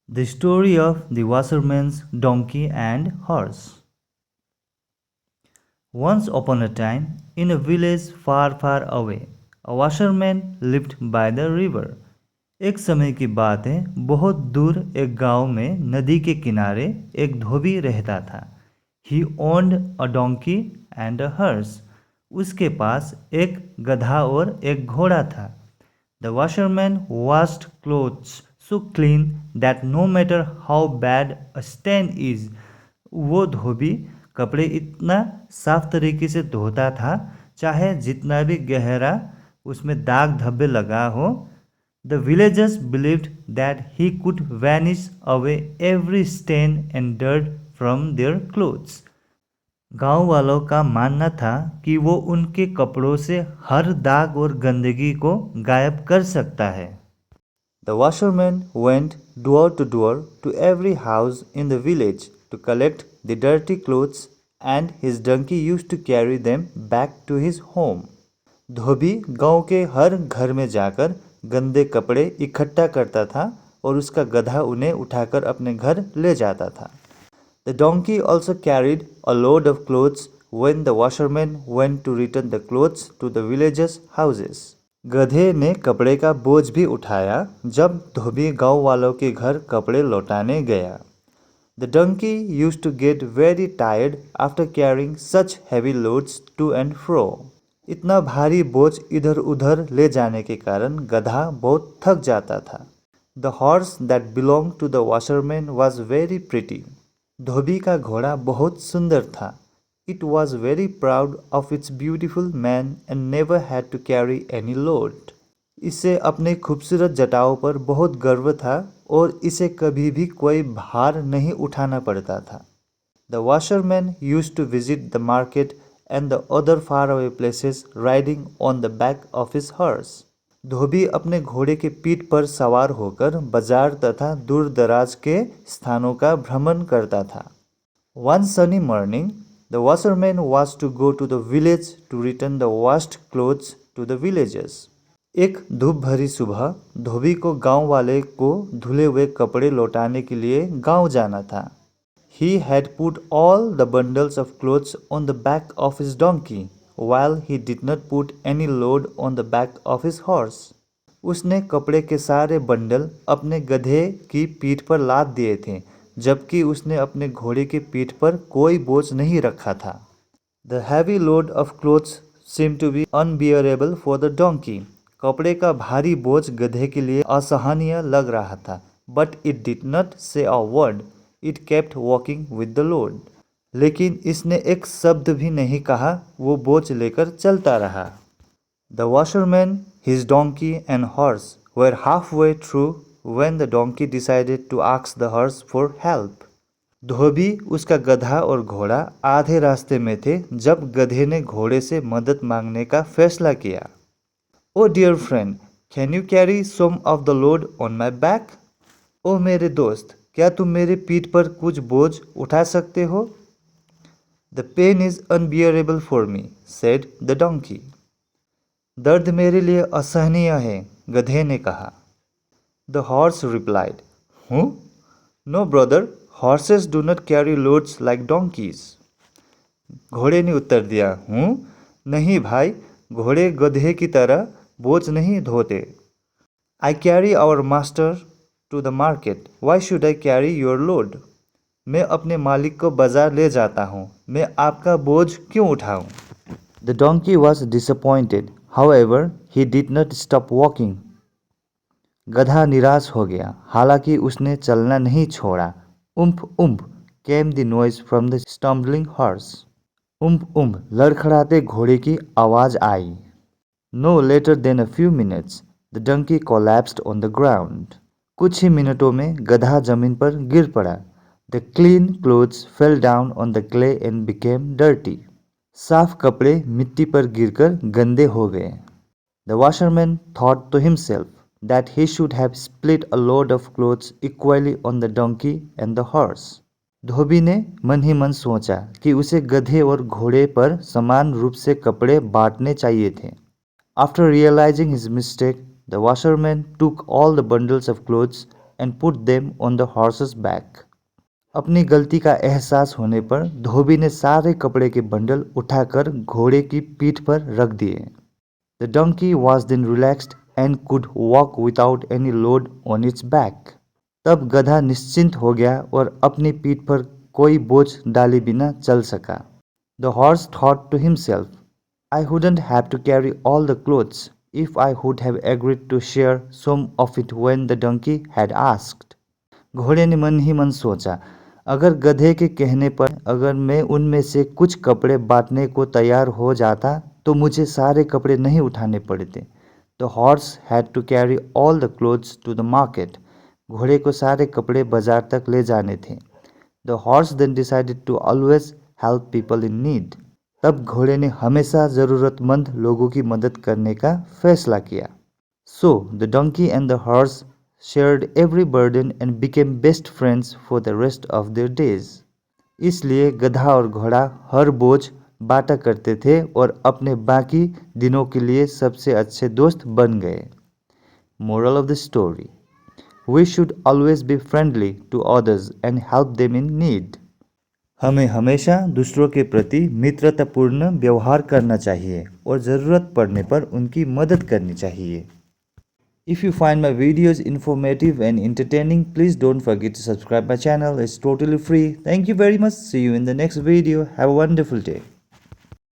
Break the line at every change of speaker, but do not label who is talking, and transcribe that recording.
The story of the washerman's donkey and horse. Once upon a time, in a village far, far away, a washerman lived by the river. एक समय की बात है, बहुत दूर एक गांव में नदी के किनारे एक धोबी रहता था. He owned a donkey and a horse. उसके पास एक गधा और एक घोड़ा था. The washerman washed clothes so clean that no matter how bad a stain is, वो धोबी कपड़े इतना साफ तरीके से धोता था, चाहे जितना भी गहरा उसमें दाग धब्बे लगा हो. The villagers believed that he could vanish away every stain and dirt from their clothes. गांव वालों का मानना था कि वो उनके कपड़ों से हर दाग और गंदगी को गायब कर सकता है. The washerman went door to every house in the village to collect the dirty clothes, and his donkey used to carry them back to his home. धोबी गांव के हर घर में जाकर गंदे कपड़े इकट्ठा करता था और उसका गधा उन्हें उठाकर अपने घर ले जाता था. The donkey also carried a load of clothes when the washerman went to return the clothes to the villagers' houses. गधे ने कपड़े का बोझ भी उठाया जब धोबी गांव वालों के घर कपड़े लौटाने गया. The donkey used to get very tired after carrying such heavy loads to and fro. इतना भारी बोझ इधर उधर ले जाने के कारण गधा बहुत थक जाता था. The horse that belonged to the washerman was very pretty. धोबी का घोड़ा बहुत सुंदर था. It was very proud of its beautiful man and never had to carry any load. इसे अपने खूबसूरत जटाओं पर बहुत गर्व था और इसे कभी भी कोई भार नहीं उठाना पड़ता था. The washerman used to visit the market and the other faraway places riding on the back of his horse. धोबी अपने घोड़े के पीठ पर सवार होकर बाजार तथा दूर दराज के स्थानों का भ्रमण करता था. One sunny morning, the washerman was to go to the village to return the washed clothes to the villagers. एक धूप भरी सुबह धोबी को गांव वाले को धुले हुए कपड़े लौटाने के लिए गांव जाना था. He had put all the bundles of clothes on the back of his donkey, while he did not put any load on the back of his horse. उसने कपड़े के सारे बंडल अपने गधे की पीठ पर लाद दिए थे, जबकि उसने अपने घोड़े की पीठ पर कोई बोझ नहीं रखा था. The heavy load of clothes seemed to be unbearable for the donkey. कपड़े का भारी बोझ गधे के लिए असहनीय लग रहा था. But it did not say a word. It kept walking with the load. लेकिन इसने एक शब्द भी नहीं कहा, वो बोझ लेकर चलता रहा. The washerman, his donkey and horse were halfway through when the donkey decided to ask the horse for help. धोबी, उसका गधा और घोड़ा आधे रास्ते में थे जब गधे ने घोड़े से मदद मांगने का फैसला किया. Oh dear friend, can you carry some of the load on my back? ओ मेरे दोस्त, क्या तुम मेरे पीठ पर कुछ बोझ उठा सकते हो? The pain is unbearable for me, said the donkey. दर्द मेरे लिए असहनीय है, गधे ने कहा. The horse replied, Huh? No brother, horses do not carry loads like donkeys. घोड़े ने उत्तर दिया, नहीं भाई, घोड़े गधे की तरह बोझ नहीं ढोते. I carry our master to the market. Why should I carry your load? मैं अपने मालिक को बाजार ले जाता हूँ, मैं आपका बोझ क्यों उठाऊं? The donkey was disappointed. However, he did not stop walking. गधा निराश हो गया, हालांकि उसने चलना नहीं छोड़ा. उम्फ उम्फ came the noise from the stumbling horse. उम्फ उम्फ लड़खड़ाते घोड़े की आवाज आई. No later than a few minutes, the donkey collapsed on the ground. कुछ ही मिनटों में गधा जमीन पर गिर पड़ा. The clean clothes fell down on the clay and became dirty. साफ कपड़े मिट्टी पर गिरकर गंदे हो गए. The washerman thought to himself that he should have split a load of clothes equally on the donkey and the horse. धोबी ने मन ही मन सोचा कि उसे गधे और घोड़े पर समान रूप से कपड़े बांटने चाहिए थे. After realizing his mistake, the washerman took all the bundles of clothes and put them on the horse's back. अपनी गलती का एहसास होने पर धोबी ने सारे कपड़े के बंडल उठाकर घोड़े की पीठ पर रख दिए. The donkey was then relaxed and could walk without any load on its back. तब गधा निश्चिंत हो गया और अपनी पीठ पर कोई बोझ डाले बिना चल सका. The horse thought to himself, I wouldn't have to carry all the clothes if I would have agreed to share some of it when the donkey had asked. घोड़े ने मन ही मन सोचा, अगर गधे के कहने पर अगर मैं उनमें से कुछ कपड़े बांटने को तैयार हो जाता तो मुझे सारे कपड़े नहीं उठाने पड़ते. The horse had to carry all the clothes to the market. घोड़े को सारे कपड़े बाजार तक ले जाने थे. The horse then decided to always help people in need. तब घोड़े ने हमेशा ज़रूरतमंद लोगों की मदद करने का फैसला किया. So the donkey and the horse shared every burden and became best friends for the rest of their days. इसलिए गधा और घोड़ा हर बोझ बांटा करते थे और अपने बाकी दिनों के लिए सबसे अच्छे दोस्त बन गए. Moral of the story: We should always be friendly to others and help them in need. हमें हमेशा दूसरों के प्रति मित्रतापूर्ण व्यवहार करना चाहिए और ज़रूरत पड़ने पर उनकी मदद करनी चाहिए. If you find my videos informative and entertaining, please don't forget to subscribe my channel. It's totally free. Thank you very much. See you in the next video. Have a wonderful day.